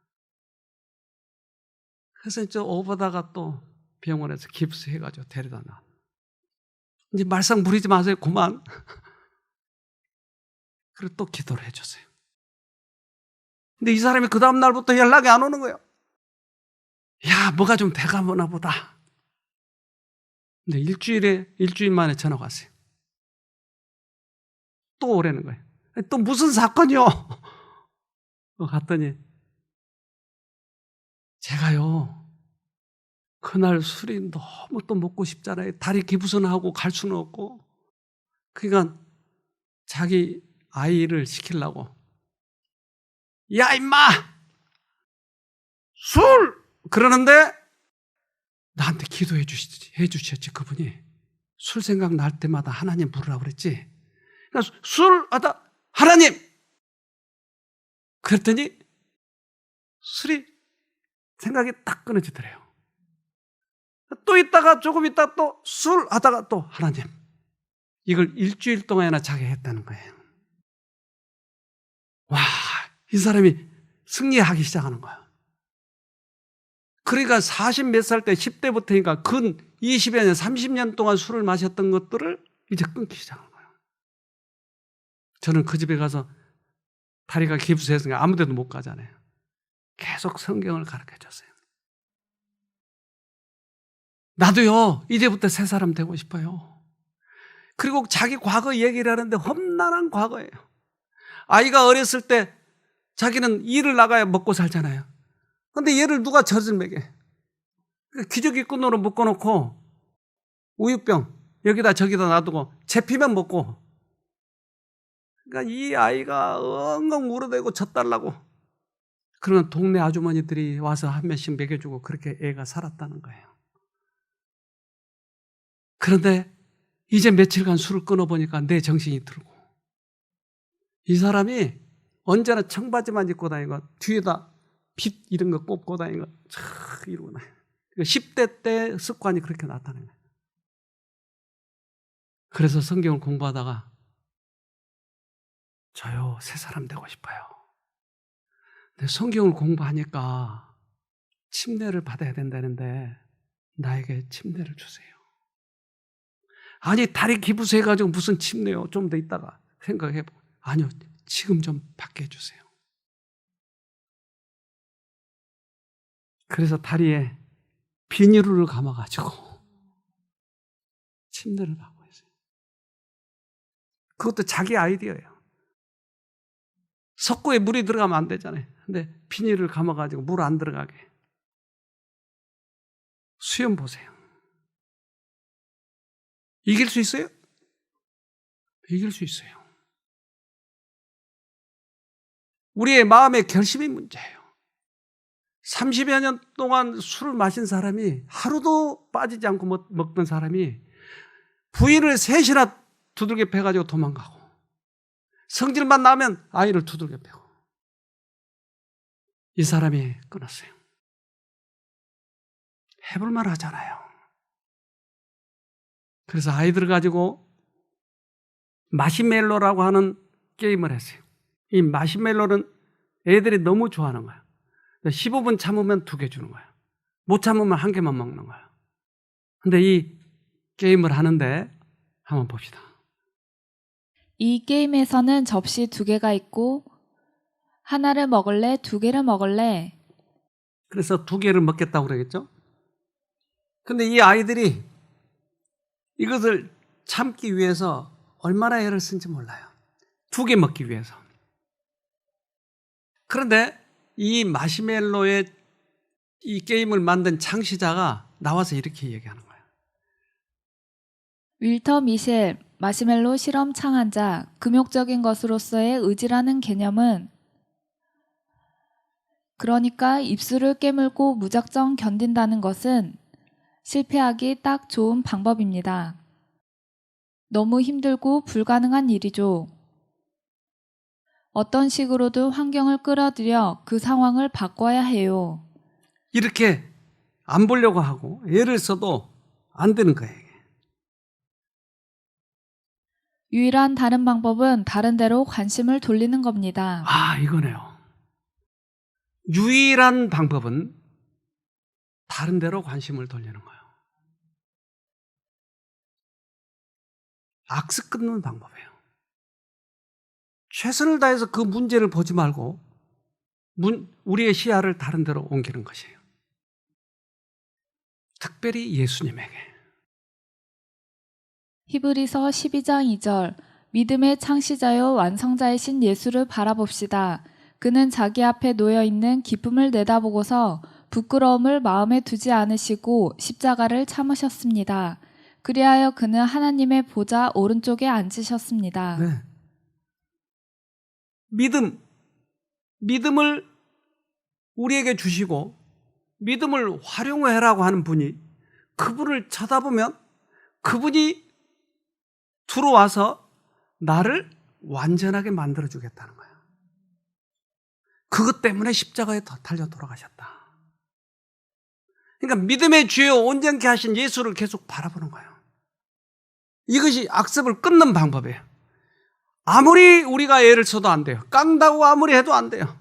그래서 이제 오보다가 또 병원에서 깁스해가지고 데려다 놔. 이제 말썽 부리지 마세요. 그만. 그리고 또 기도를 해줬어요. 근데 이 사람이 그 다음날부터 연락이 안 오는 거예요. 야, 뭐가 좀 돼가보나 보다. 근데 일주일 만에 전화가 왔어요. 또 오라는 거예요. 또 무슨 사건이요? 갔더니 제가요 그날 술이 너무 또 먹고 싶잖아요. 다리 기부선하고 갈 수는 없고. 그러니까 자기 아이를 시키려고 야 임마 술! 그러는데 나한테 기도해 주셨지 그분이. 술 생각 날 때마다 하나님 부르라고 그랬지. 그러니까 술 하다 하나님! 그랬더니 술이 생각이 딱 끊어지더래요. 또 있다가 조금 있다가 또 술 하다가 또 하나님. 이걸 일주일 동안이나 자기 했다는 거예요. 와, 이 사람이 승리하기 시작하는 거야. 그러니까 40 몇 살 때 10대부터니까 근 20여 년, 30년 동안 술을 마셨던 것들을 이제 끊기 시작하는 거예요. 저는 그 집에 가서 다리가 깁스했으니까 아무 데도 못 가잖아요. 계속 성경을 가르쳐 줬어요. 나도요, 이제부터 새 사람 되고 싶어요. 그리고 자기 과거 얘기를 하는데 험난한 과거예요. 아이가 어렸을 때 자기는 일을 나가야 먹고 살잖아요. 근데 얘를 누가 젖을 먹여? 기저귀 끈으로 묶어놓고 우유병 여기다 저기다 놔두고 잡히면 먹고. 그러니까 이 아이가 엉엉 울어대고 젖달라고. 그러면 동네 아주머니들이 와서 한 명씩 먹여주고 그렇게 애가 살았다는 거예요. 그런데 이제 며칠간 술을 끊어보니까 내 정신이 들고, 이 사람이 언제나 청바지만 입고 다니고 뒤에다 빗 이런 거 꼽고 다니고 촥 이러고 나요. 10대 때 습관이 그렇게 나타나요. 그래서 성경을 공부하다가 저요 새 사람 되고 싶어요. 근데 성경을 공부하니까 침례를 받아야 된다는데 나에게 침례를 주세요. 아니 다리 기부세해가지고 무슨 침례요? 좀 더 있다가 생각해보고, 아니요 지금 좀 받게 해주세요. 그래서 다리에 비닐을 감아가지고 침례를 받고 있어요. 그것도 자기 아이디어예요. 석고에 물이 들어가면 안 되잖아요. 근데 비닐을 감아가지고 물 안 들어가게. 수염 보세요. 이길 수 있어요? 이길 수 있어요. 우리의 마음의 결심이 문제예요. 30여 년 동안 술을 마신 사람이, 하루도 빠지지 않고 먹던 사람이 부인을 셋이나 두들겨 패가지고 도망가고, 성질만 나면 아이를 두들겨 패고, 이 사람이 끊었어요. 해볼만 하잖아요. 그래서 아이들을 가지고 마시멜로라고 하는 게임을 했어요. 이 마시멜로는 애들이 너무 좋아하는 거예요. 15분 참으면 2개 주는 거예요. 못 참으면 1개만 먹는 거예요. 근데 이 게임을 하는데 한번 봅시다. 이 게임에서는 접시 2개가 있고 하나를 먹을래? 2개를 먹을래? 그래서 2개를 먹겠다고 그러겠죠? 근데 이 아이들이 이것을 참기 위해서 얼마나 애를 쓴지 몰라요. 2개 먹기 위해서. 그런데 이 마시멜로의 이 게임을 만든 창시자가 나와서 이렇게 얘기하는 거예요. 윌터 미셸, 마시멜로 실험 창안자, 금욕적인 것으로서의 의지라는 개념은 그러니까 입술을 깨물고 무작정 견딘다는 것은 실패하기 딱 좋은 방법입니다. 너무 힘들고 불가능한 일이죠. 어떤 식으로든 환경을 끌어들여 그 상황을 바꿔야 해요. 이렇게 안 보려고 하고 애를 써도 안 되는 거예요. 유일한 다른 방법은 다른 데로 관심을 돌리는 겁니다. 아, 이거네요. 유일한 방법은 다른 데로 관심을 돌리는 거예요. 악습 끊는 방법이에요. 최선을 다해서 그 문제를 보지 말고 우리의 시야를 다른 데로 옮기는 것이에요. 특별히 예수님에게. 히브리서 12장 2절 믿음의 창시자요 완성자이신 예수를 바라봅시다. 그는 자기 앞에 놓여있는 기쁨을 내다보고서 부끄러움을 마음에 두지 않으시고 십자가를 참으셨습니다. 그리하여 그는 하나님의 보좌 오른쪽에 앉으셨습니다. 네. 믿음을 우리에게 주시고 믿음을 활용해라고 하는 분이, 그분을 쳐다보면 그분이 들어와서 나를 완전하게 만들어주겠다는 거예요. 그것 때문에 십자가에 달려 돌아가셨다. 그러니까 믿음의 주요 온전케 하신 예수를 계속 바라보는 거예요. 이것이 악습을 끊는 방법이에요. 아무리 우리가 애를 써도 안 돼요. 깡다고 아무리 해도 안 돼요.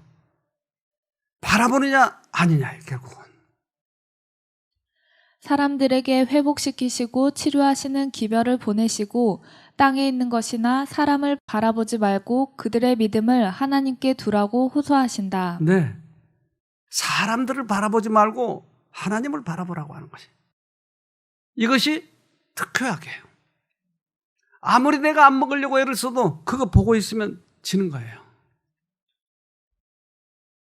바라보느냐 아니냐, 결국은. 사람들에게 회복시키시고 치료하시는 기별을 보내시고 땅에 있는 것이나 사람을 바라보지 말고 그들의 믿음을 하나님께 두라고 호소하신다. 네. 사람들을 바라보지 말고 하나님을 바라보라고 하는 것이. 이것이 특효약이에요. 아무리 내가 안 먹으려고 애를 써도 그거 보고 있으면 지는 거예요.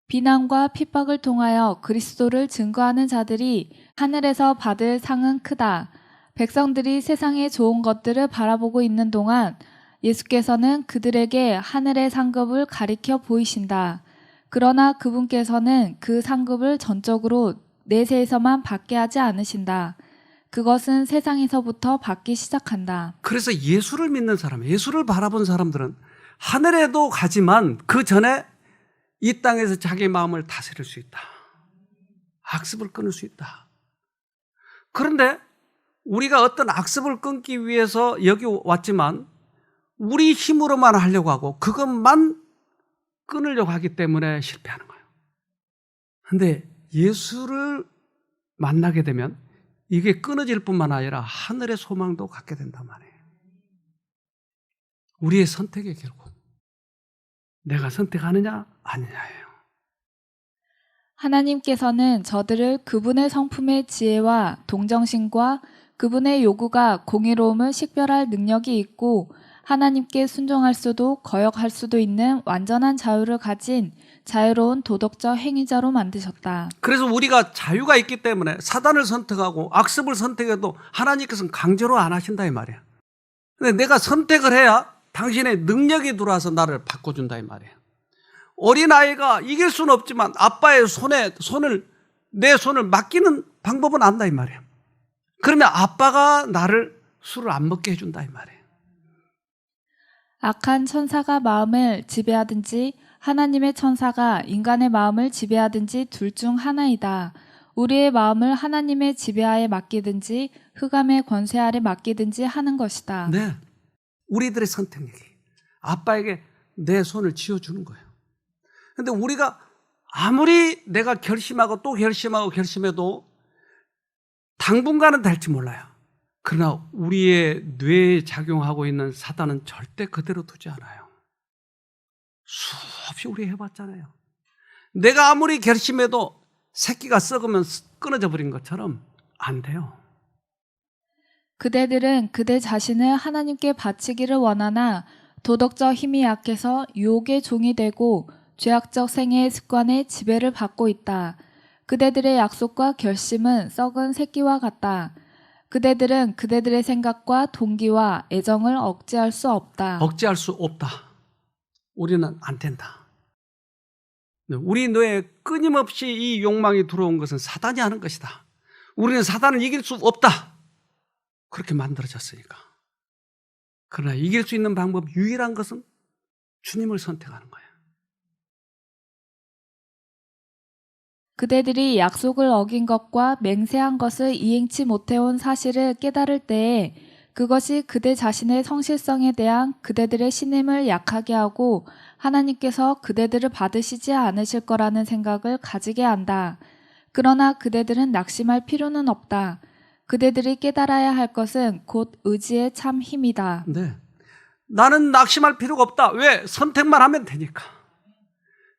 비난과 핍박을 통하여 그리스도를 증거하는 자들이 하늘에서 받을 상은 크다. 백성들이 세상의 좋은 것들을 바라보고 있는 동안 예수께서는 그들에게 하늘의 상급을 가리켜 보이신다. 그러나 그분께서는 그 상급을 전적으로 내세에서만 받게 하지 않으신다. 그것은 세상에서부터 받기 시작한다. 그래서 예수를 믿는 사람, 예수를 바라본 사람들은 하늘에도 가지만 그 전에 이 땅에서 자기 마음을 다스릴 수 있다. 악습을 끊을 수 있다. 그런데 우리가 어떤 악습을 끊기 위해서 여기 왔지만 우리 힘으로만 하려고 하고 그것만 끊으려고 하기 때문에 실패하는 거예요. 그런데 예수를 만나게 되면 이게 끊어질 뿐만 아니라 하늘의 소망도 갖게 된단 말이에요. 우리의 선택이 결국 내가 선택하느냐 아니냐예요. 하나님께서는 저들을 그분의 성품의 지혜와 동정심과 그분의 요구가 공의로움을 식별할 능력이 있고 하나님께 순종할 수도 거역할 수도 있는 완전한 자유를 가진 자유로운 도덕적 행위자로 만드셨다. 그래서 우리가 자유가 있기 때문에 사단을 선택하고 악습을 선택해도 하나님께서는 강제로 안 하신다 이 말이에요. 근데 내가 선택을 해야 당신의 능력이 들어와서 나를 바꿔준다 이 말이에요. 어린아이가 이길 수는 없지만 아빠의 내 손을 맡기는 방법은 안다 이 말이에요. 그러면 아빠가 나를 술을 안 먹게 해준다 이 말이에요. 악한 천사가 마음을 지배하든지 하나님의 천사가 인간의 마음을 지배하든지 둘 중 하나이다. 우리의 마음을 하나님의 지배하에 맡기든지 흑암의 권세 아래 맡기든지 하는 것이다. 네, 우리들의 선택력이 아빠에게 내 손을 쥐어주는 거예요. 그런데 우리가 아무리 내가 결심하고 또 결심해도 당분간은 될지 몰라요. 그러나 우리의 뇌에 작용하고 있는 사단은 절대 그대로 두지 않아요. 수없이 우리 해봤잖아요. 내가 아무리 결심해도 새끼가 썩으면 끊어져 버린 것처럼 안 돼요. 그대들은 그대 자신을 하나님께 바치기를 원하나 도덕적 힘이 약해서 유혹의 종이 되고 죄악적 생애의 습관에 지배를 받고 있다. 그대들의 약속과 결심은 썩은 새끼와 같다. 그대들은 그대들의 생각과 동기와 애정을 억제할 수 없다. 억제할 수 없다. 우리는 안 된다. 우리 뇌에 끊임없이 이 욕망이 들어온 것은 사단이 하는 것이다. 우리는 사단을 이길 수 없다. 그렇게 만들어졌으니까. 그러나 이길 수 있는 방법 유일한 것은 주님을 선택하는 거예요. 그대들이 약속을 어긴 것과 맹세한 것을 이행치 못해온 사실을 깨달을 때에 그것이 그대 자신의 성실성에 대한 그대들의 신임을 약하게 하고 하나님께서 그대들을 받으시지 않으실 거라는 생각을 가지게 한다. 그러나 그대들은 낙심할 필요는 없다. 그대들이 깨달아야 할 것은 곧 의지의 참 힘이다. 네, 나는 낙심할 필요가 없다. 왜? 선택만 하면 되니까.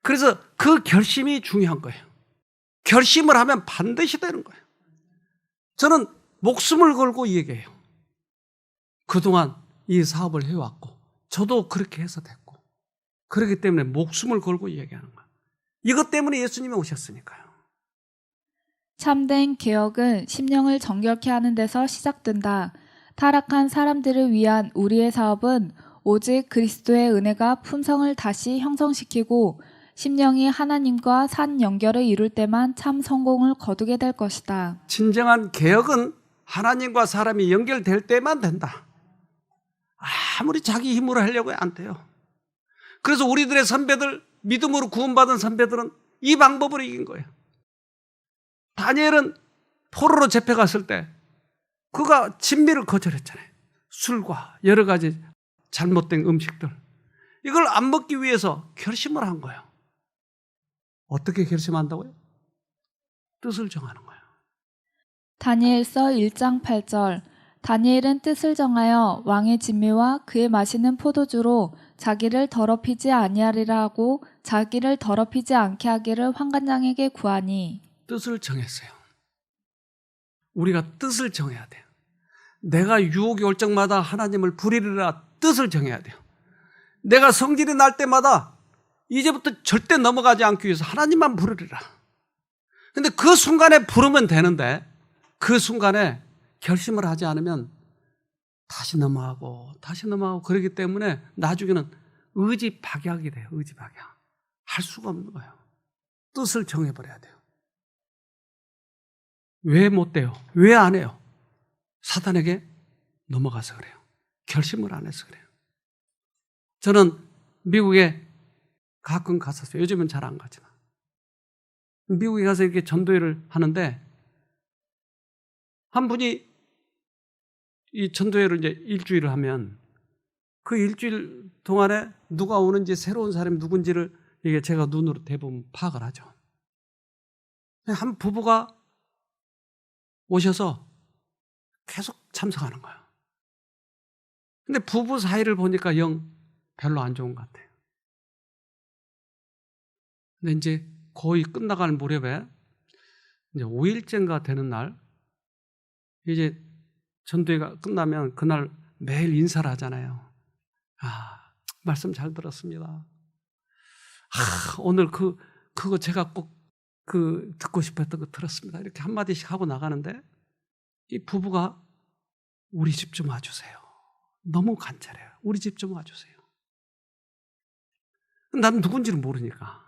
그래서 그 결심이 중요한 거예요. 결심을 하면 반드시 되는 거예요. 저는 목숨을 걸고 얘기해요. 그동안 이 사업을 해왔고 저도 그렇게 해서 됐고 그렇기 때문에 목숨을 걸고 얘기하는 거예요. 이것 때문에 예수님이 오셨으니까요. 참된 개혁은 심령을 정결케 하는 데서 시작된다. 타락한 사람들을 위한 우리의 사업은 오직 그리스도의 은혜가 품성을 다시 형성시키고 심령이 하나님과 산 연결을 이룰 때만 참 성공을 거두게 될 것이다. 진정한 개혁은 하나님과 사람이 연결될 때만 된다. 아무리 자기 힘으로 하려고 안 돼요. 그래서 우리들의 선배들, 믿음으로 구원받은 선배들은 이 방법으로 이긴 거예요. 다니엘은 포로로 잡혀갔을 때 그가 진미를 거절했잖아요. 술과 여러 가지 잘못된 음식들. 이걸 안 먹기 위해서 결심을 한 거예요. 어떻게 결심한다고요? 뜻을 정하는 거예요. 다니엘서 1장 8절 다니엘은 뜻을 정하여 왕의 진미와 그의 마시는 포도주로 자기를 더럽히지 아니하리라 하고 자기를 더럽히지 않게 하기를 환관장에게 구하니. 뜻을 정했어요. 우리가 뜻을 정해야 돼요. 내가 유혹이 올 적마다 하나님을 부리리라 뜻을 정해야 돼요. 내가 성질이 날 때마다 이제부터 절대 넘어가지 않기 위해서 하나님만 부르리라. 근데 그 순간에 부르면 되는데 그 순간에 결심을 하지 않으면 다시 넘어가고 그러기 때문에 나중에는 의지 박약이 돼요. 의지 박약. 할 수가 없는 거예요. 뜻을 정해버려야 돼요. 왜 못 돼요? 왜 안 해요? 사단에게 넘어가서 그래요. 결심을 안 해서 그래요. 저는 미국에 가끔 갔었어요. 요즘은 잘 안 가지만. 미국에 가서 이렇게 전도회를 하는데 한 분이 이 전도회를 이제 일주일을 하면 그 일주일 동안에 누가 오는지 새로운 사람이 누군지를 이게 제가 눈으로 대부분 파악을 하죠. 한 부부가 오셔서 계속 참석하는 거예요. 근데 부부 사이를 보니까 영 별로 안 좋은 것 같아요. 근데 이제 거의 끝나갈 무렵에 이제 5일째인가 되는 날 이제 전도회가 끝나면 그날 매일 인사를 하잖아요. 말씀 잘 들었습니다. 오늘 그거 제가 꼭 듣고 싶어 했던 거 들었습니다. 이렇게 한마디씩 하고 나가는데 이 부부가 우리 집 좀 와주세요. 너무 간절해요. 우리 집 좀 와주세요. 난 누군지를 모르니까.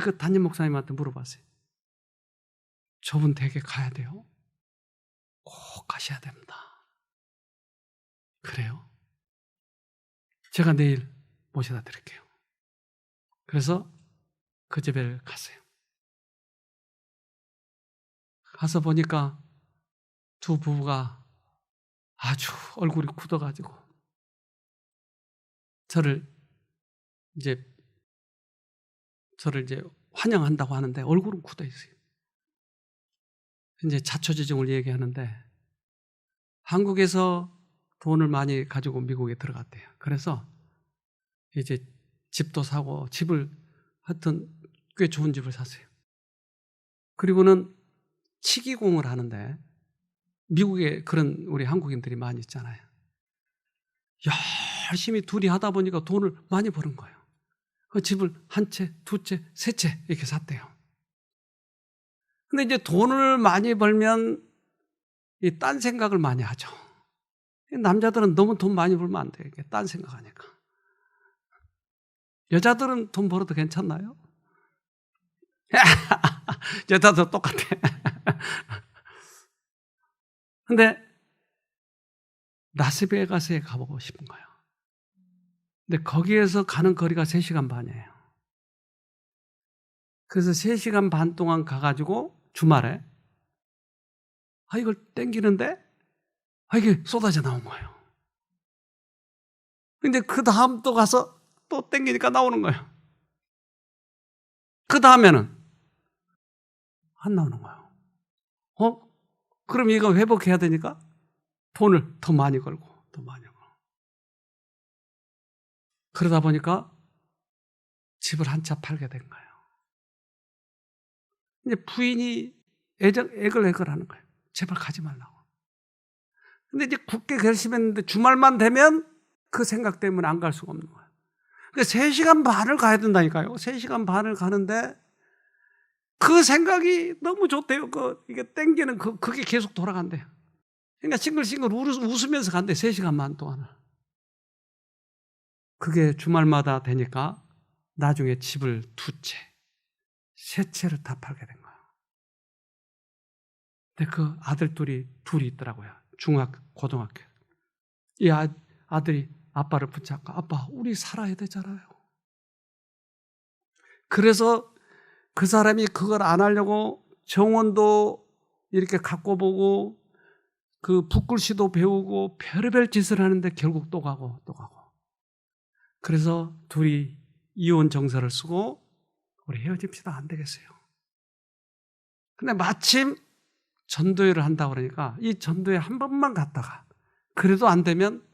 그 담임 목사님한테 물어봤어요. 저분 댁에 가야 돼요? 꼭 가셔야 됩니다. 그래요? 제가 내일 모셔다 드릴게요. 그래서 그 집에 갔어요. 가서 보니까 두 부부가 아주 얼굴이 굳어가지고 저를 이제 환영한다고 하는데 얼굴은 굳어 있어요. 이제 자초지종을 얘기하는데 한국에서 돈을 많이 가지고 미국에 들어갔대요. 그래서 이제 집도 사고 집을 하여튼 꽤 좋은 집을 샀어요. 그리고는 치기공을 하는데 미국에 그런 우리 한국인들이 많이 있잖아요. 열심히 둘이 하다 보니까 돈을 많이 버는 거예요. 그 집을 한 채, 두 채, 세 채 이렇게 샀대요. 근데 이제 돈을 많이 벌면 이 딴 생각을 많이 하죠. 남자들은 너무 돈 많이 벌면 안 돼요. 딴 생각하니까. 여자들은 돈 벌어도 괜찮나요? 여자도 똑같아. 근데 라스베가스에 가보고 싶은 거예요. 근데 거기에서 가는 거리가 3시간 반이에요. 그래서 3시간 반 동안 가가지고 주말에 이걸 땡기는데 이게 쏟아져 나온 거예요. 근데 그 다음 또 가서 또 땡기니까 나오는 거예요. 그 다음에는 안 나오는 거예요. 그럼 이거 회복해야 되니까 돈을 더 많이 걸고 더 많이 걸고 그러다 보니까 집을 한 채 팔게 된 거예요. 이제 부인이 애걸애걸 하는 거예요. 제발 가지 말라고. 근데 이제 굳게 결심했는데 주말만 되면 그 생각 때문에 안 갈 수가 없는 거예요. 그러니까 3시간 반을 가야 된다니까요. 3시간 반을 가는데 그 생각이 너무 좋대요. 이게 땡기는 그게 계속 돌아간대요. 그러니까 싱글싱글 웃으면서 간대, 3시간 반 동안을. 그게 주말마다 되니까 나중에 집을 2채, 3채를 다 팔게 된 거예요. 근데 그 아들 둘이 있더라고요. 중학교, 고등학교. 이 아들이 아빠를 붙잡고 아빠, 우리 살아야 되잖아요. 그래서 그 사람이 그걸 안 하려고 정원도 이렇게 갖고 보고 그 붓글씨도 배우고 별의별 짓을 하는데 결국 또 가고 또 가고. 그래서 둘이 이혼 정서를 쓰고 우리 헤어집시다. 안 되겠어요. 근데 마침 전도회를 한다고 그러니까 이 전도회 한 번만 갔다가 그래도 안 되면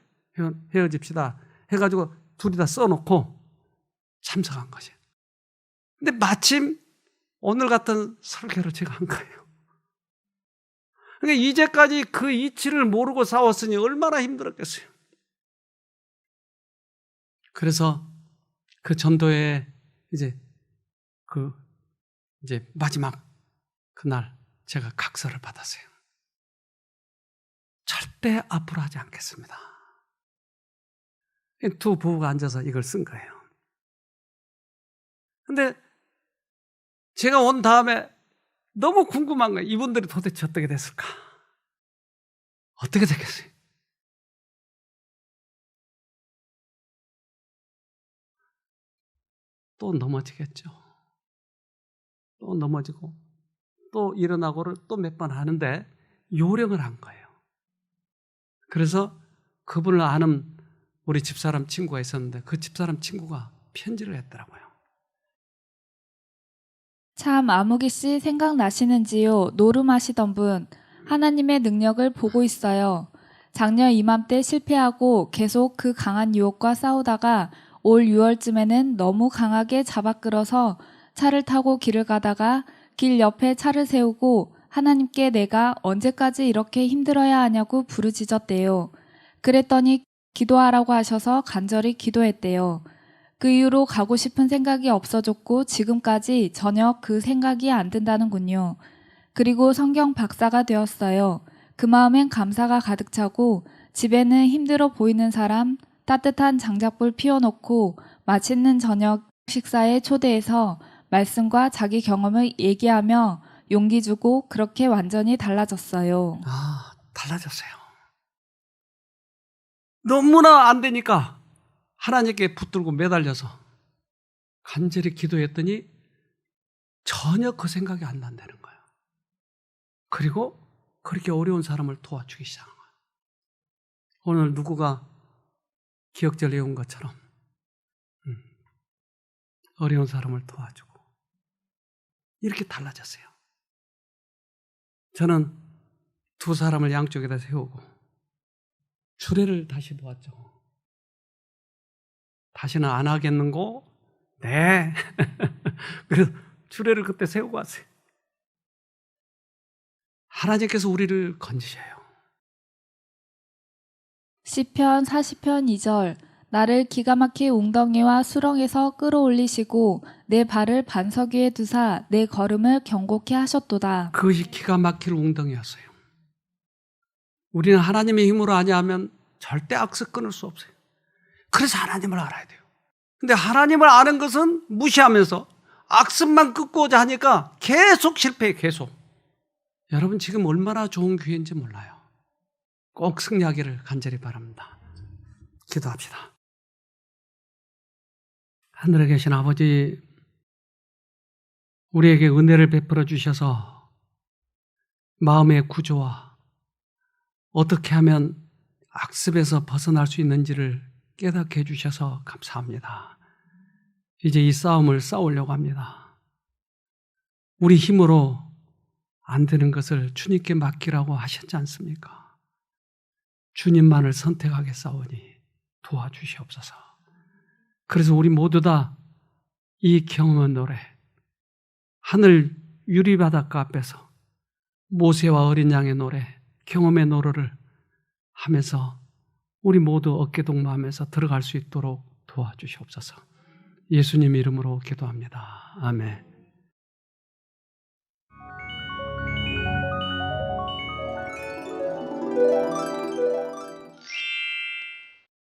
헤어집시다 해가지고 둘이 다 써놓고 참석한 거지. 근데 마침 오늘 같은 설교를 제가 한 거예요. 그러니까 이제까지 그 이치를 모르고 싸웠으니 얼마나 힘들었겠어요. 그래서 그 전도회 이제 마지막 그날 제가 각서를 받았어요. 절대 앞으로 하지 않겠습니다. 두 부부가 앉아서 이걸 쓴 거예요. 근데 제가 온 다음에 너무 궁금한 거예요. 이분들이 도대체 어떻게 됐을까? 어떻게 됐겠어요? 또 넘어지겠죠. 또 넘어지고 또 일어나고를 또 몇 번 하는데 요령을 한 거예요. 그래서 그분을 아는 우리 집사람 친구가 있었는데 그 집사람 친구가 편지를 했더라고요. 참 아무기 씨 생각나시는지요? 노름하시던 분. 하나님의 능력을 보고 있어요. 작년 이맘때 실패하고 계속 그 강한 유혹과 싸우다가 올 6월쯤에는 너무 강하게 잡아끌어서 차를 타고 길을 가다가 길 옆에 차를 세우고 하나님께 내가 언제까지 이렇게 힘들어야 하냐고 부르짖었대요. 그랬더니 기도하라고 하셔서 간절히 기도했대요. 그 이후로 가고 싶은 생각이 없어졌고 지금까지 전혀 그 생각이 안 든다는군요. 그리고 성경 박사가 되었어요. 그 마음엔 감사가 가득 차고 집에는 힘들어 보이는 사람 따뜻한 장작불 피워놓고 맛있는 저녁 식사에 초대해서 말씀과 자기 경험을 얘기하며 용기 주고 그렇게 완전히 달라졌어요. 달라졌어요. 너무나 안 되니까 하나님께 붙들고 매달려서 간절히 기도했더니 전혀 그 생각이 안 난다는 거예요. 그리고 그렇게 어려운 사람을 도와주기 시작한 거예요. 오늘 누구가 기억절 외운 것처럼 어려운 사람을 도와주고 이렇게 달라졌어요. 저는 두 사람을 양쪽에다 세우고 주례를 다시 놓았죠. 다시는 안 하겠는고? 네. 그래서 주례를 그때 세우고 왔어요. 하나님께서 우리를 건지셔요. 시편 40편 2절 나를 기가 막힌 웅덩이와 수렁에서 끌어올리시고 내 발을 반석 위에 두사 내 걸음을 견고케 하셨도다. 그것이 기가 막힐 웅덩이였어요. 우리는 하나님의 힘으로 하냐 하면 절대 악습 끊을 수 없어요. 그래서 하나님을 알아야 돼요. 근데 하나님을 아는 것은 무시하면서 악습만 끊고자 하니까 계속 실패해, 계속. 여러분 지금 얼마나 좋은 기회인지 몰라요. 꼭 승리하기를 간절히 바랍니다. 기도합시다. 하늘에 계신 아버지, 우리에게 은혜를 베풀어 주셔서 마음의 구조와 어떻게 하면 악습에서 벗어날 수 있는지를 깨닫게 해주셔서 감사합니다. 이제 이 싸움을 싸우려고 합니다. 우리 힘으로 안 되는 것을 주님께 맡기라고 하셨지 않습니까? 주님만을 선택하게 싸우니 도와주시옵소서. 그래서 우리 모두 다 이 경험의 노래, 하늘 유리바닷가 앞에서 모세와 어린 양의 노래, 경험의 노래를 하면서 우리 모두 어깨동무하면서 들어갈 수 있도록 도와주시옵소서. 예수님 이름으로 기도합니다. 아멘.